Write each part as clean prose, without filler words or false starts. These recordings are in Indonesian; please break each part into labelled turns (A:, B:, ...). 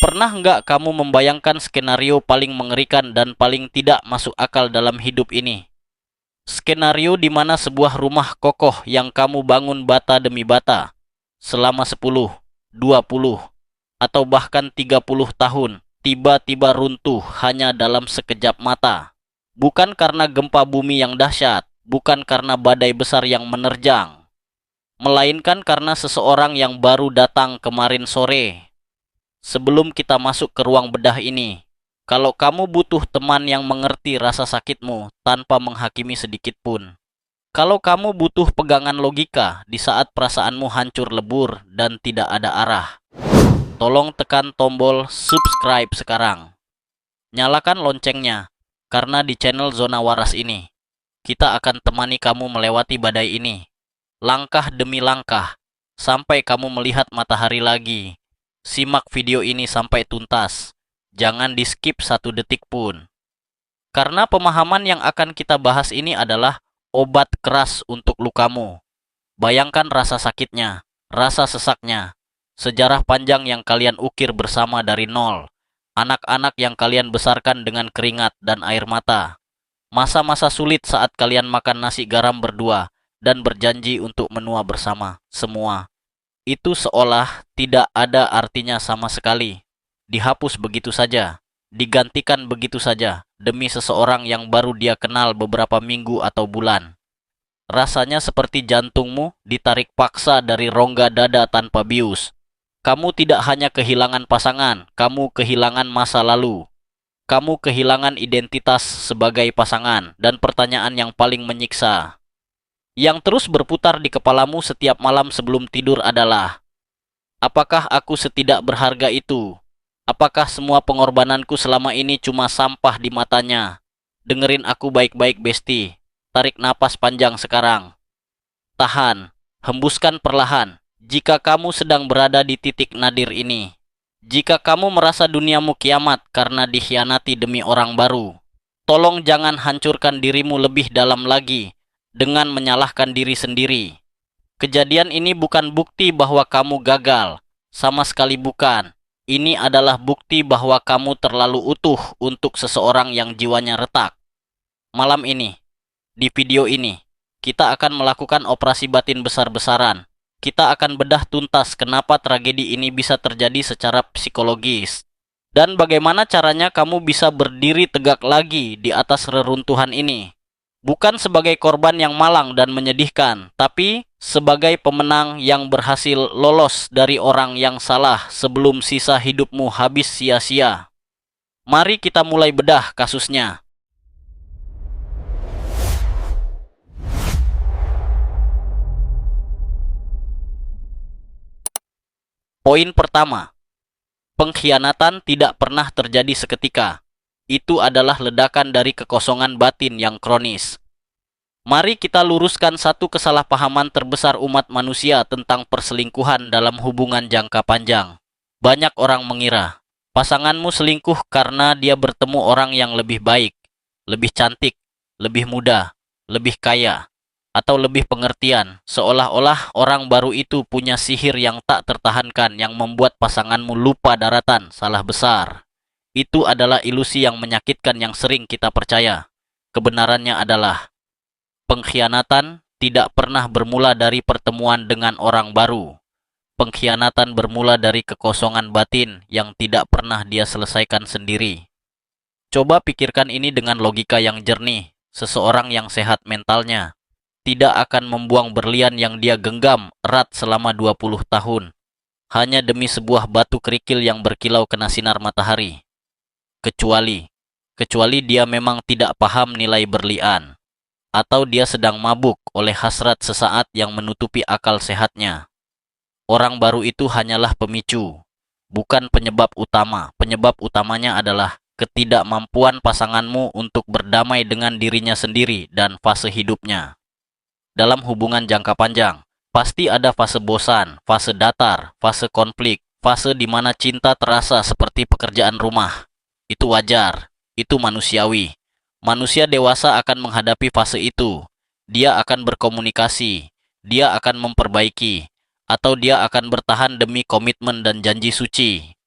A: Pernah nggak kamu membayangkan skenario paling mengerikan dan paling tidak masuk akal dalam hidup ini? Skenario di mana sebuah rumah kokoh yang kamu bangun bata demi bata selama 10, 20, atau bahkan 30 tahun tiba-tiba runtuh hanya dalam sekejap mata. Bukan karena gempa bumi yang dahsyat, bukan karena badai besar yang menerjang, melainkan karena seseorang yang baru datang kemarin sore. Sebelum kita masuk ke ruang bedah ini, kalau kamu butuh teman yang mengerti rasa sakitmu tanpa menghakimi sedikit pun, kalau kamu butuh pegangan logika di saat perasaanmu hancur lebur dan tidak ada arah, tolong tekan tombol subscribe sekarang. Nyalakan loncengnya, karena di channel Zona Waras ini, kita akan temani kamu melewati badai ini, langkah demi langkah, sampai kamu melihat matahari lagi. Simak video ini sampai tuntas. Jangan di-skip satu detik pun. Karena pemahaman yang akan kita bahas ini adalah obat keras untuk lukamu. Bayangkan rasa sakitnya, rasa sesaknya, sejarah panjang yang kalian ukir bersama dari nol, anak-anak yang kalian besarkan dengan keringat dan air mata, masa-masa sulit saat kalian makan nasi garam berdua dan berjanji untuk menua bersama semua. Itu seolah tidak ada artinya sama sekali. Dihapus begitu saja, digantikan begitu saja, demi seseorang yang baru dia kenal beberapa minggu atau bulan. Rasanya seperti jantungmu ditarik paksa dari rongga dada tanpa bius. Kamu tidak hanya kehilangan pasangan, kamu kehilangan masa lalu. Kamu kehilangan identitas sebagai pasangan, dan pertanyaan yang paling menyiksa yang terus berputar di kepalamu setiap malam sebelum tidur adalah, apakah aku setidak berharga itu? Apakah semua pengorbananku selama ini cuma sampah di matanya? Dengerin aku baik-baik, Besti. Tarik napas panjang sekarang. Tahan. Hembuskan perlahan. Jika kamu sedang berada di titik nadir ini, jika kamu merasa duniamu kiamat karena dikhianati demi orang baru, tolong jangan hancurkan dirimu lebih dalam lagi dengan menyalahkan diri sendiri. Kejadian ini bukan bukti bahwa kamu gagal, sama sekali bukan. Ini adalah bukti bahwa kamu terlalu utuh untuk seseorang yang jiwanya retak. Malam ini, di video ini, kita akan melakukan operasi batin besar-besaran. Kita akan bedah tuntas kenapa tragedi ini bisa terjadi secara psikologis, dan bagaimana caranya kamu bisa berdiri tegak lagi di atas reruntuhan ini. Bukan sebagai korban yang malang dan menyedihkan, tapi sebagai pemenang yang berhasil lolos dari orang yang salah sebelum sisa hidupmu habis sia-sia. Mari kita mulai bedah kasusnya. Poin pertama, pengkhianatan tidak pernah terjadi seketika. Itu adalah ledakan dari kekosongan batin yang kronis. Mari kita luruskan satu kesalahpahaman terbesar umat manusia tentang perselingkuhan dalam hubungan jangka panjang. Banyak orang mengira pasanganmu selingkuh karena dia bertemu orang yang lebih baik, lebih cantik, lebih muda, lebih kaya, atau lebih pengertian, seolah-olah orang baru itu punya sihir yang tak tertahankan yang membuat pasanganmu lupa daratan. Salah besar. Itu adalah ilusi yang menyakitkan yang sering kita percaya. Kebenarannya adalah, pengkhianatan tidak pernah bermula dari pertemuan dengan orang baru. Pengkhianatan bermula dari kekosongan batin yang tidak pernah dia selesaikan sendiri. Coba pikirkan ini dengan logika yang jernih. Seseorang yang sehat mentalnya tidak akan membuang berlian yang dia genggam erat selama 20 tahun hanya demi sebuah batu kerikil yang berkilau kena sinar matahari. Kecuali dia memang tidak paham nilai berlian, atau dia sedang mabuk oleh hasrat sesaat yang menutupi akal sehatnya. Orang baru itu hanyalah pemicu, bukan penyebab utama. Penyebab utamanya adalah ketidakmampuan pasanganmu untuk berdamai dengan dirinya sendiri dan fase hidupnya. Dalam hubungan jangka panjang, pasti ada fase bosan, fase datar, fase konflik, fase di mana cinta terasa seperti pekerjaan rumah. Itu wajar, itu manusiawi. Manusia dewasa akan menghadapi fase itu. Dia akan berkomunikasi, dia akan memperbaiki, atau dia akan bertahan demi komitmen dan janji suci.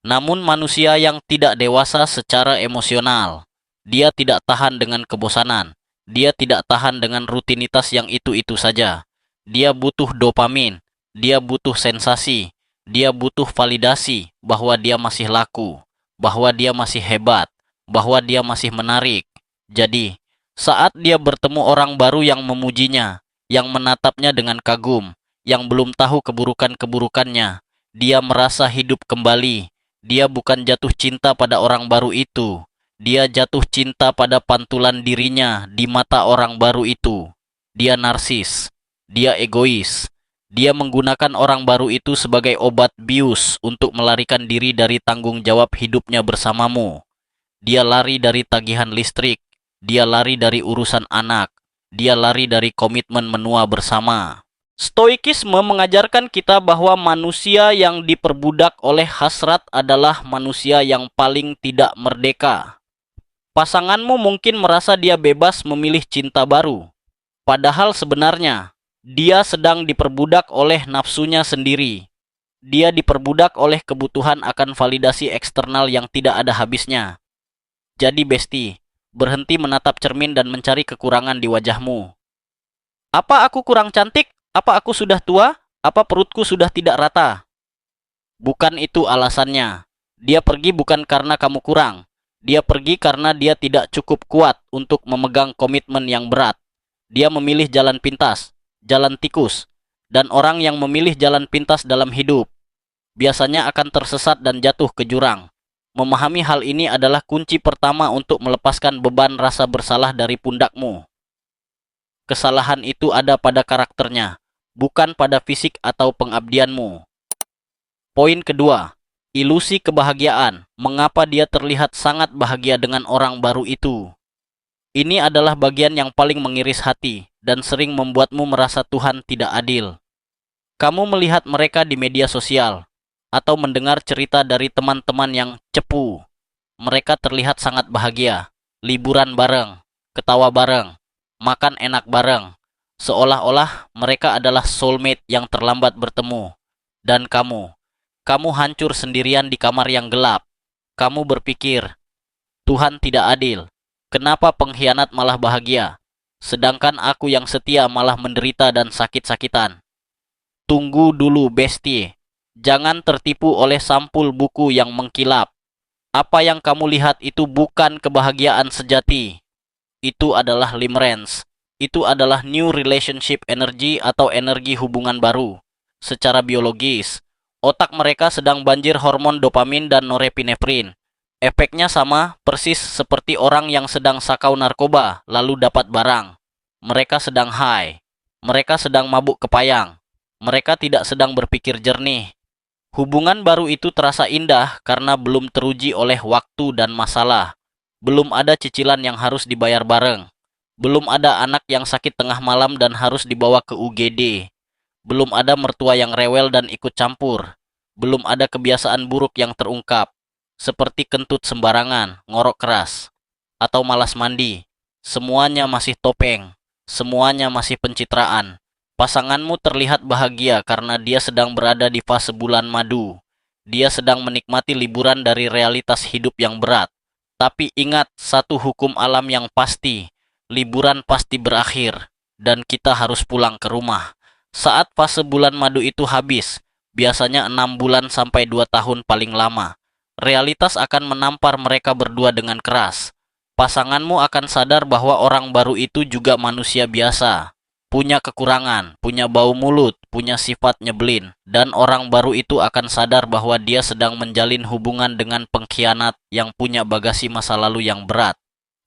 A: Namun manusia yang tidak dewasa secara emosional, dia tidak tahan dengan kebosanan, dia tidak tahan dengan rutinitas yang itu-itu saja. Dia butuh dopamin, dia butuh sensasi, dia butuh validasi bahwa dia masih laku, bahwa dia masih hebat, bahwa dia masih menarik. Jadi, saat dia bertemu orang baru yang memujinya, yang menatapnya dengan kagum, yang belum tahu keburukan-keburukannya, dia merasa hidup kembali. Dia bukan jatuh cinta pada orang baru itu. Dia jatuh cinta pada pantulan dirinya di mata orang baru itu. Dia narsis. Dia egois. Dia menggunakan orang baru itu sebagai obat bius untuk melarikan diri dari tanggung jawab hidupnya bersamamu. Dia lari dari tagihan listrik. Dia lari dari urusan anak. Dia lari dari komitmen menua bersama. Stoikisme mengajarkan kita bahwa manusia yang diperbudak oleh hasrat adalah manusia yang paling tidak merdeka. Pasanganmu mungkin merasa dia bebas memilih cinta baru, padahal sebenarnya dia sedang diperbudak oleh nafsunya sendiri. Dia diperbudak oleh kebutuhan akan validasi eksternal yang tidak ada habisnya. Jadi besti, berhenti menatap cermin dan mencari kekurangan di wajahmu. Apa aku kurang cantik? Apa aku sudah tua? Apa perutku sudah tidak rata? Bukan itu alasannya. Dia pergi bukan karena kamu kurang. Dia pergi karena dia tidak cukup kuat untuk memegang komitmen yang berat. Dia memilih jalan pintas, jalan tikus, dan orang yang memilih jalan pintas dalam hidup biasanya akan tersesat dan jatuh ke jurang. Memahami hal ini adalah kunci pertama untuk melepaskan beban rasa bersalah dari pundakmu. Kesalahan itu ada pada karakternya, bukan pada fisik atau pengabdianmu. Poin kedua, ilusi kebahagiaan. Mengapa dia terlihat sangat bahagia dengan orang baru itu? Ini adalah bagian yang paling mengiris hati dan sering membuatmu merasa Tuhan tidak adil. Kamu melihat mereka di media sosial atau mendengar cerita dari teman-teman yang cepu. Mereka terlihat sangat bahagia, liburan bareng, ketawa bareng, makan enak bareng, seolah-olah mereka adalah soulmate yang terlambat bertemu. Dan kamu hancur sendirian di kamar yang gelap. Kamu berpikir, Tuhan tidak adil. Kenapa pengkhianat malah bahagia, sedangkan aku yang setia malah menderita dan sakit-sakitan? Tunggu dulu, besti. Jangan tertipu oleh sampul buku yang mengkilap. Apa yang kamu lihat itu bukan kebahagiaan sejati. Itu adalah limerence. Itu adalah new relationship energy atau energi hubungan baru. Secara biologis, otak mereka sedang banjir hormon dopamin dan norepinefrin. Efeknya sama persis seperti orang yang sedang sakau narkoba lalu dapat barang. Mereka sedang high. Mereka sedang mabuk kepayang. Mereka tidak sedang berpikir jernih. Hubungan baru itu terasa indah karena belum teruji oleh waktu dan masalah. Belum ada cicilan yang harus dibayar bareng. Belum ada anak yang sakit tengah malam dan harus dibawa ke UGD. Belum ada mertua yang rewel dan ikut campur. Belum ada kebiasaan buruk yang terungkap, seperti kentut sembarangan, ngorok keras, atau malas mandi. Semuanya masih topeng. Semuanya masih pencitraan. Pasanganmu terlihat bahagia karena dia sedang berada di fase bulan madu. Dia sedang menikmati liburan dari realitas hidup yang berat. Tapi ingat satu hukum alam yang pasti, liburan pasti berakhir, dan kita harus pulang ke rumah. Saat fase bulan madu itu habis, biasanya 6 bulan sampai 2 tahun paling lama, realitas akan menampar mereka berdua dengan keras. Pasanganmu akan sadar bahwa orang baru itu juga manusia biasa. Punya kekurangan, punya bau mulut, punya sifat nyebelin, dan orang baru itu akan sadar bahwa dia sedang menjalin hubungan dengan pengkhianat yang punya bagasi masa lalu yang berat.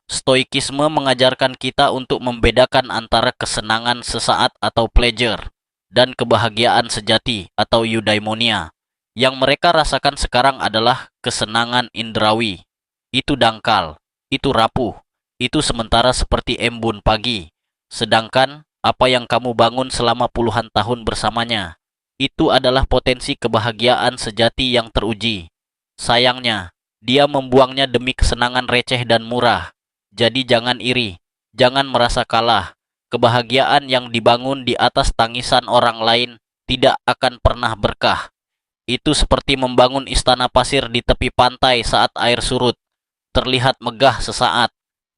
A: Stoikisme mengajarkan kita untuk membedakan antara kesenangan sesaat atau pleasure dan kebahagiaan sejati atau eudaimonia. Yang mereka rasakan sekarang adalah kesenangan indrawi. Itu dangkal, itu rapuh, itu sementara seperti embun pagi. Sedangkan apa yang kamu bangun selama puluhan tahun bersamanya, itu adalah potensi kebahagiaan sejati yang teruji. Sayangnya, dia membuangnya demi kesenangan receh dan murah. Jadi jangan iri, jangan merasa kalah. Kebahagiaan yang dibangun di atas tangisan orang lain tidak akan pernah berkah. Itu seperti membangun istana pasir di tepi pantai saat air surut. Terlihat megah sesaat,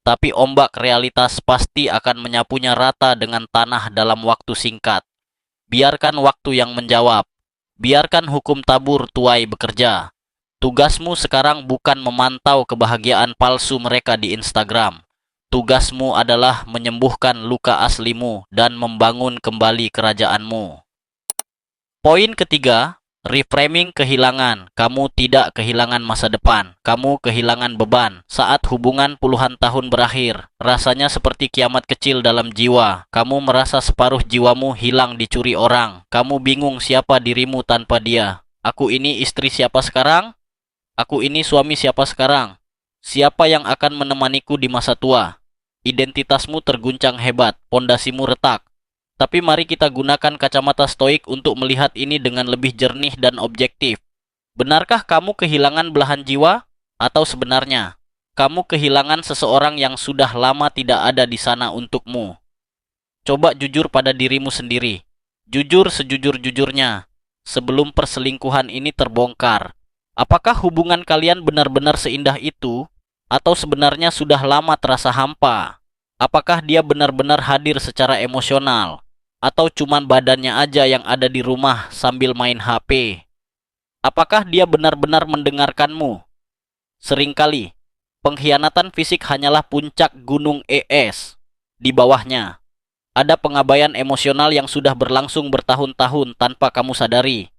A: tapi ombak realitas pasti akan menyapunya rata dengan tanah dalam waktu singkat. Biarkan waktu yang menjawab. Biarkan hukum tabur tuai bekerja. Tugasmu sekarang bukan memantau kebahagiaan palsu mereka di Instagram. Tugasmu adalah menyembuhkan luka aslimu dan membangun kembali kerajaanmu. Poin ketiga, reframing kehilangan. Kamu tidak kehilangan masa depan. Kamu kehilangan beban. Saat hubungan puluhan tahun berakhir, rasanya seperti kiamat kecil dalam jiwa. Kamu merasa separuh jiwamu hilang dicuri orang. Kamu bingung siapa dirimu tanpa dia. Aku ini istri siapa sekarang? Aku ini suami siapa sekarang? Siapa yang akan menemaniku di masa tua? Identitasmu terguncang hebat, pondasimu retak. Tapi mari kita gunakan kacamata stoik untuk melihat ini dengan lebih jernih dan objektif. Benarkah kamu kehilangan belahan jiwa? Atau sebenarnya, kamu kehilangan seseorang yang sudah lama tidak ada di sana untukmu? Coba jujur pada dirimu sendiri. Jujur sejujur-jujurnya. Sebelum perselingkuhan ini terbongkar. Apakah hubungan kalian benar-benar seindah itu? Atau sebenarnya sudah lama terasa hampa? Apakah dia benar-benar hadir secara emosional? Atau cuman badannya aja yang ada di rumah sambil main HP? Apakah dia benar-benar mendengarkanmu? Seringkali, pengkhianatan fisik hanyalah puncak gunung es. Di bawahnya, ada pengabaian emosional yang sudah berlangsung bertahun-tahun tanpa kamu sadari.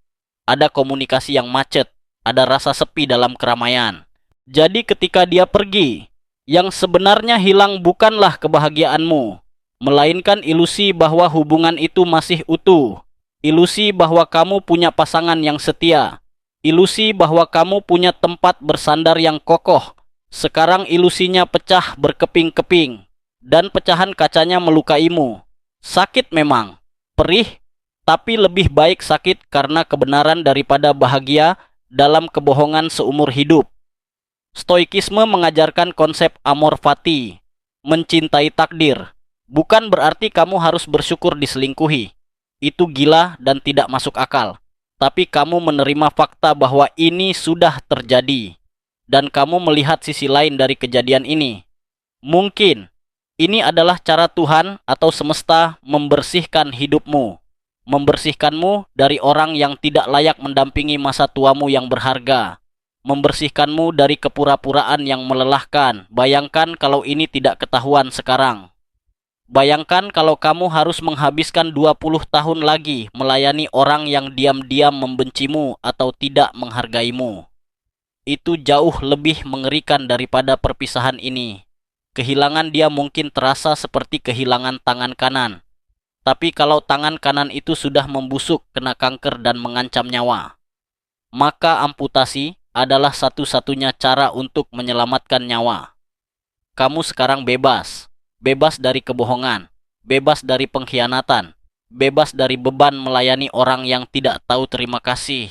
A: Ada komunikasi yang macet, ada rasa sepi dalam keramaian. Jadi ketika dia pergi, yang sebenarnya hilang bukanlah kebahagiaanmu, melainkan ilusi bahwa hubungan itu masih utuh. Ilusi bahwa kamu punya pasangan yang setia. Ilusi bahwa kamu punya tempat bersandar yang kokoh. Sekarang ilusinya pecah berkeping-keping. Dan pecahan kacanya melukaimu. Sakit memang, perih, tapi lebih baik sakit karena kebenaran daripada bahagia dalam kebohongan seumur hidup. Stoikisme mengajarkan konsep amor fati, mencintai takdir. Bukan berarti kamu harus bersyukur diselingkuhi. Itu gila dan tidak masuk akal. Tapi kamu menerima fakta bahwa ini sudah terjadi. Dan kamu melihat sisi lain dari kejadian ini. Mungkin ini adalah cara Tuhan atau semesta membersihkan hidupmu. Membersihkanmu dari orang yang tidak layak mendampingi masa tuamu yang berharga. Membersihkanmu dari kepura-puraan yang melelahkan. Bayangkan kalau ini tidak ketahuan sekarang. Bayangkan kalau kamu harus menghabiskan 20 tahun lagi melayani orang yang diam-diam membencimu atau tidak menghargaimu. Itu jauh lebih mengerikan daripada perpisahan ini. Kehilangan dia mungkin terasa seperti kehilangan tangan kanan. Tapi kalau tangan kanan itu sudah membusuk, kena kanker dan mengancam nyawa, maka amputasi adalah satu-satunya cara untuk menyelamatkan nyawa. Kamu sekarang bebas. Bebas dari kebohongan, bebas dari pengkhianatan, bebas dari beban melayani orang yang tidak tahu terima kasih.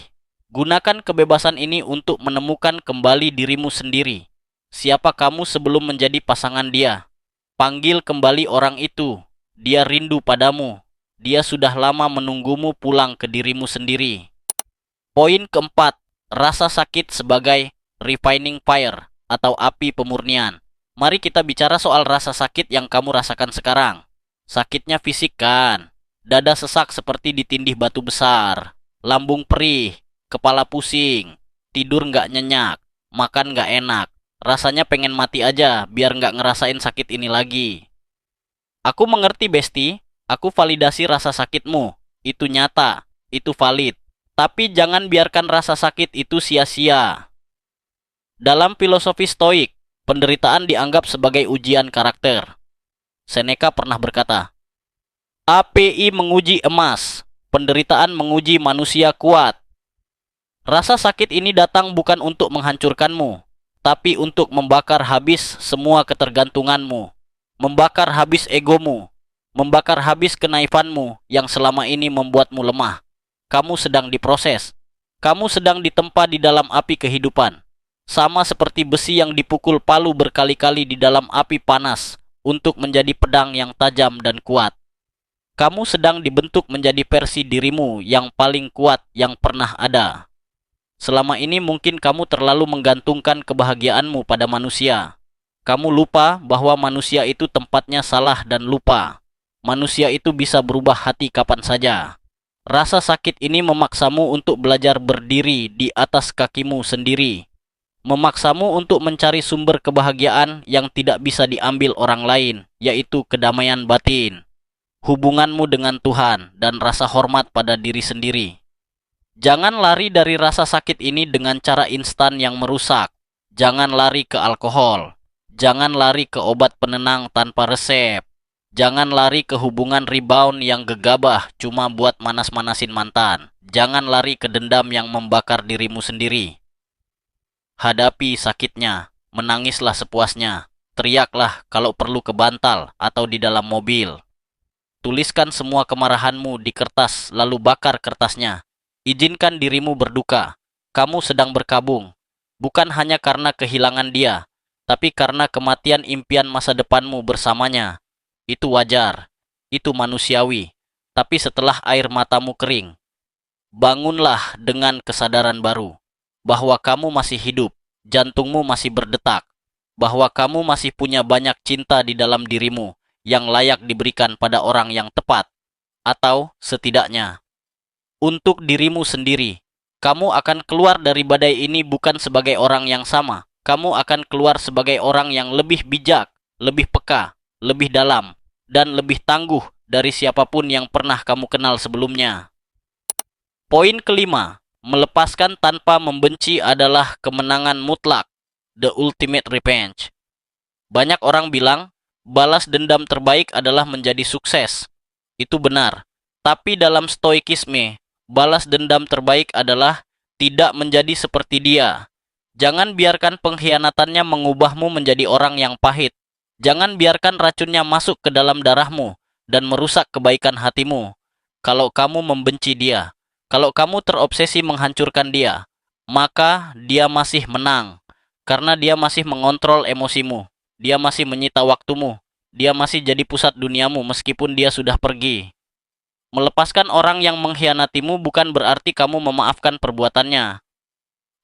A: Gunakan kebebasan ini untuk menemukan kembali dirimu sendiri. Siapa kamu sebelum menjadi pasangan dia? Panggil kembali orang itu. Dia rindu padamu. Dia sudah lama menunggumu pulang ke dirimu sendiri. Poin keempat, rasa sakit sebagai refining fire atau api pemurnian. Mari kita bicara soal rasa sakit yang kamu rasakan sekarang. Sakitnya fisik kan? Dada sesak seperti ditindih batu besar. Lambung perih, kepala pusing, tidur nggak nyenyak, makan nggak enak. Rasanya pengen mati aja biar nggak ngerasain sakit ini lagi. Aku mengerti Besti, aku validasi rasa sakitmu. Itu nyata, itu valid. Tapi jangan biarkan rasa sakit itu sia-sia. Dalam filosofi stoik, penderitaan dianggap sebagai ujian karakter. Seneca pernah berkata, API menguji emas, penderitaan menguji manusia kuat. Rasa sakit ini datang bukan untuk menghancurkanmu, tapi untuk membakar habis semua ketergantunganmu, membakar habis egomu, membakar habis kenaifanmu yang selama ini membuatmu lemah. Kamu sedang diproses, kamu sedang ditempa di dalam api kehidupan. Sama seperti besi yang dipukul palu berkali-kali di dalam api panas untuk menjadi pedang yang tajam dan kuat. Kamu sedang dibentuk menjadi versi dirimu yang paling kuat yang pernah ada. Selama ini mungkin kamu terlalu menggantungkan kebahagiaanmu pada manusia. Kamu lupa bahwa manusia itu tempatnya salah dan lupa. Manusia itu bisa berubah hati kapan saja. Rasa sakit ini memaksamu untuk belajar berdiri di atas kakimu sendiri. Memaksamu untuk mencari sumber kebahagiaan yang tidak bisa diambil orang lain, yaitu kedamaian batin, hubunganmu dengan Tuhan, dan rasa hormat pada diri sendiri. Jangan lari dari rasa sakit ini dengan cara instan yang merusak. Jangan lari ke alkohol. Jangan lari ke obat penenang tanpa resep. Jangan lari ke hubungan rebound yang gegabah cuma buat manas-manasin mantan. Jangan lari ke dendam yang membakar dirimu sendiri. Hadapi sakitnya, menangislah sepuasnya, teriaklah kalau perlu ke bantal atau di dalam mobil. Tuliskan semua kemarahanmu di kertas lalu bakar kertasnya. Izinkan dirimu berduka. Kamu sedang berkabung, bukan hanya karena kehilangan dia, tapi karena kematian impian masa depanmu bersamanya. Itu wajar, itu manusiawi, tapi setelah air matamu kering, bangunlah dengan kesadaran baru, bahwa kamu masih hidup, jantungmu masih berdetak, bahwa kamu masih punya banyak cinta di dalam dirimu yang layak diberikan pada orang yang tepat, atau setidaknya untuk dirimu sendiri. Kamu akan keluar dari badai ini bukan sebagai orang yang sama. Kamu akan keluar sebagai orang yang lebih bijak, lebih peka, lebih dalam, dan lebih tangguh dari siapapun yang pernah kamu kenal sebelumnya. Poin kelima, melepaskan tanpa membenci adalah kemenangan mutlak, the ultimate revenge. Banyak orang bilang, balas dendam terbaik adalah menjadi sukses. Itu benar. Tapi dalam stoikisme, balas dendam terbaik adalah tidak menjadi seperti dia. Jangan biarkan pengkhianatannya mengubahmu menjadi orang yang pahit. Jangan biarkan racunnya masuk ke dalam darahmu dan merusak kebaikan hatimu. Kalau kamu membenci dia, kalau kamu terobsesi menghancurkan dia, maka dia masih menang. Karena dia masih mengontrol emosimu. Dia masih menyita waktumu. Dia masih jadi pusat duniamu meskipun dia sudah pergi. Melepaskan orang yang mengkhianatimu bukan berarti kamu memaafkan perbuatannya.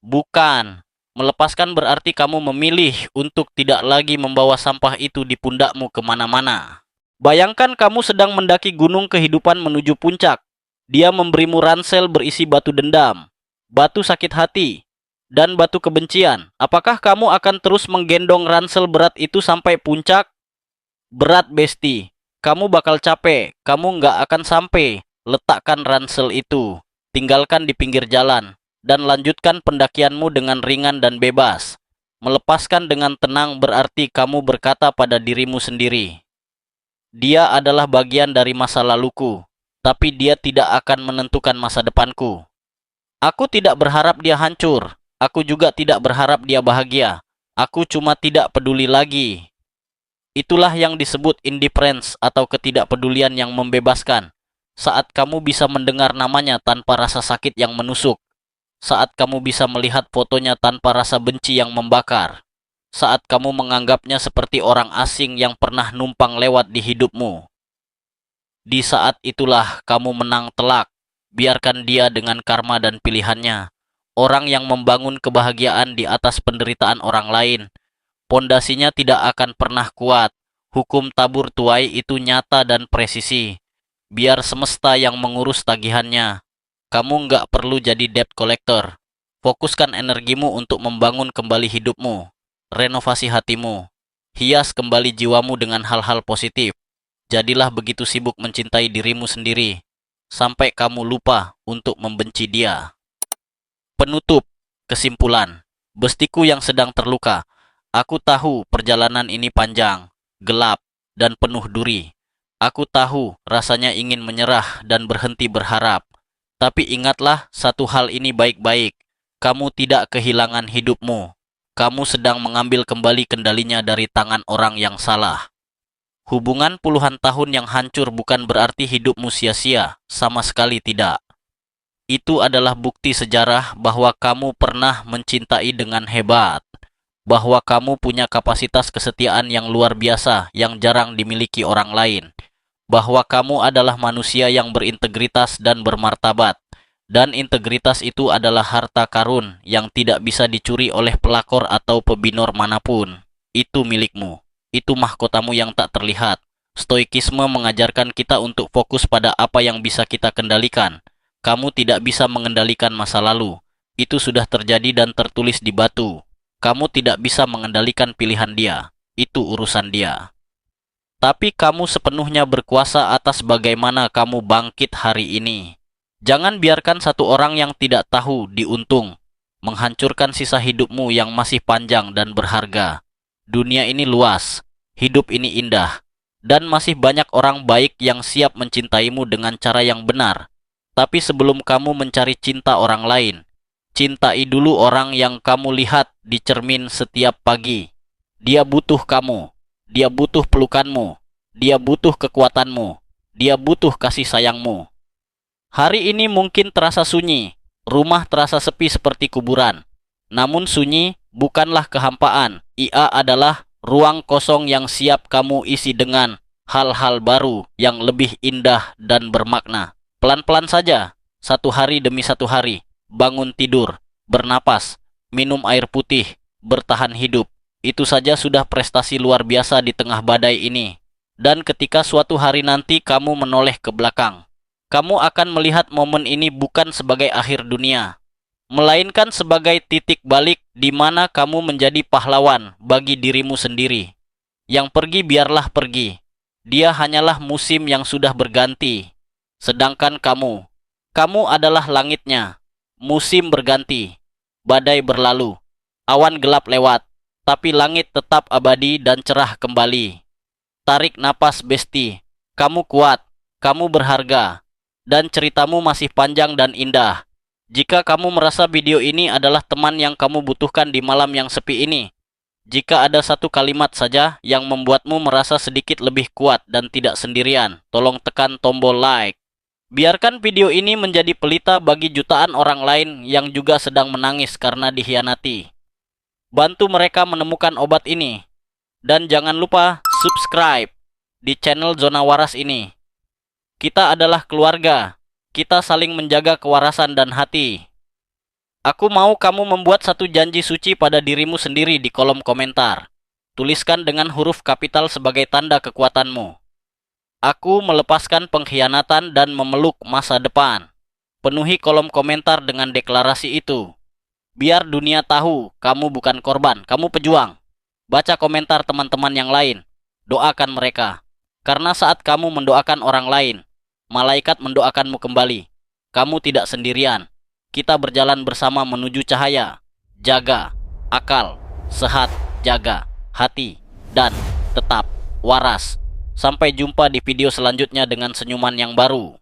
A: Bukan. Melepaskan berarti kamu memilih untuk tidak lagi membawa sampah itu di pundakmu kemana-mana. Bayangkan kamu sedang mendaki gunung kehidupan menuju puncak. Dia memberimu ransel berisi batu dendam, batu sakit hati, dan batu kebencian. Apakah kamu akan terus menggendong ransel berat itu sampai puncak? Berat, besti. Kamu bakal capek, kamu nggak akan sampai. Letakkan ransel itu, tinggalkan di pinggir jalan, dan lanjutkan pendakianmu dengan ringan dan bebas. Melepaskan dengan tenang berarti kamu berkata pada dirimu sendiri, dia adalah bagian dari masa laluku, tapi dia tidak akan menentukan masa depanku. Aku tidak berharap dia hancur, aku juga tidak berharap dia bahagia. Aku cuma tidak peduli lagi. Itulah yang disebut indifference atau ketidakpedulian yang membebaskan. Saat kamu bisa mendengar namanya tanpa rasa sakit yang menusuk. Saat kamu bisa melihat fotonya tanpa rasa benci yang membakar. Saat kamu menganggapnya seperti orang asing yang pernah numpang lewat di hidupmu. Di saat itulah kamu menang telak. Biarkan dia dengan karma dan pilihannya. Orang yang membangun kebahagiaan di atas penderitaan orang lain, pondasinya tidak akan pernah kuat. Hukum tabur tuai itu nyata dan presisi. Biar semesta yang mengurus tagihannya. Kamu nggak perlu jadi debt collector. Fokuskan energimu untuk membangun kembali hidupmu. Renovasi hatimu. Hias kembali jiwamu dengan hal-hal positif. Jadilah begitu sibuk mencintai dirimu sendiri, sampai kamu lupa untuk membenci dia. Penutup, kesimpulan. Bestiku yang sedang terluka. Aku tahu perjalanan ini panjang, gelap, dan penuh duri. Aku tahu rasanya ingin menyerah dan berhenti berharap. Tapi ingatlah satu hal ini baik-baik. Kamu tidak kehilangan hidupmu. Kamu sedang mengambil kembali kendalinya dari tangan orang yang salah. Hubungan puluhan tahun yang hancur bukan berarti hidupmu sia-sia, sama sekali tidak. Itu adalah bukti sejarah bahwa kamu pernah mencintai dengan hebat. Bahwa kamu punya kapasitas kesetiaan yang luar biasa yang jarang dimiliki orang lain. Bahwa kamu adalah manusia yang berintegritas dan bermartabat. Dan integritas itu adalah harta karun yang tidak bisa dicuri oleh pelakor atau pebinor manapun. Itu milikmu. Itu mahkotamu yang tak terlihat. Stoikisme mengajarkan kita untuk fokus pada apa yang bisa kita kendalikan. Kamu tidak bisa mengendalikan masa lalu. Itu sudah terjadi dan tertulis di batu. Kamu tidak bisa mengendalikan pilihan dia. Itu urusan dia. Tapi kamu sepenuhnya berkuasa atas bagaimana kamu bangkit hari ini. Jangan biarkan satu orang yang tidak tahu diuntung, menghancurkan sisa hidupmu yang masih panjang dan berharga. Dunia ini luas, hidup ini indah, dan masih banyak orang baik yang siap mencintaimu dengan cara yang benar. Tapi sebelum kamu mencari cinta orang lain, cintai dulu orang yang kamu lihat di cermin setiap pagi. Dia butuh kamu, dia butuh pelukanmu, dia butuh kekuatanmu, dia butuh kasih sayangmu. Hari ini mungkin terasa sunyi, rumah terasa sepi seperti kuburan. Namun sunyi bukanlah kehampaan, ia adalah ruang kosong yang siap kamu isi dengan hal-hal baru yang lebih indah dan bermakna. Pelan-pelan saja, satu hari demi satu hari, bangun tidur, bernapas, minum air putih, bertahan hidup. Itu saja sudah prestasi luar biasa di tengah badai ini. Dan ketika suatu hari nanti kamu menoleh ke belakang, kamu akan melihat momen ini bukan sebagai akhir dunia, melainkan sebagai titik balik di mana kamu menjadi pahlawan bagi dirimu sendiri. Yang pergi biarlah pergi. Dia hanyalah musim yang sudah berganti. Sedangkan kamu adalah langitnya. Musim berganti, badai berlalu, awan gelap lewat, tapi langit tetap abadi dan cerah kembali. Tarik napas, Besti. Kamu kuat, kamu berharga, dan ceritamu masih panjang dan indah. Jika kamu merasa video ini adalah teman yang kamu butuhkan di malam yang sepi ini, jika ada satu kalimat saja yang membuatmu merasa sedikit lebih kuat dan tidak sendirian, tolong tekan tombol like. Biarkan video ini menjadi pelita bagi jutaan orang lain yang juga sedang menangis karena dikhianati. Bantu mereka menemukan obat ini. Dan jangan lupa subscribe di channel Zona Waras ini. Kita adalah keluarga. Kita saling menjaga kewarasan dan hati. Aku mau kamu membuat satu janji suci pada dirimu sendiri di kolom komentar. Tuliskan dengan huruf kapital sebagai tanda kekuatanmu. Aku melepaskan pengkhianatan dan memeluk masa depan. Penuhi kolom komentar dengan deklarasi itu. Biar dunia tahu kamu bukan korban, kamu pejuang. Baca komentar teman-teman yang lain. Doakan mereka. Karena saat kamu mendoakan orang lain, malaikat mendoakanmu kembali. Kamu tidak sendirian. Kita berjalan bersama menuju cahaya. Jaga akal, sehat, jaga hati, dan tetap waras. Sampai jumpa di video selanjutnya dengan senyuman yang baru.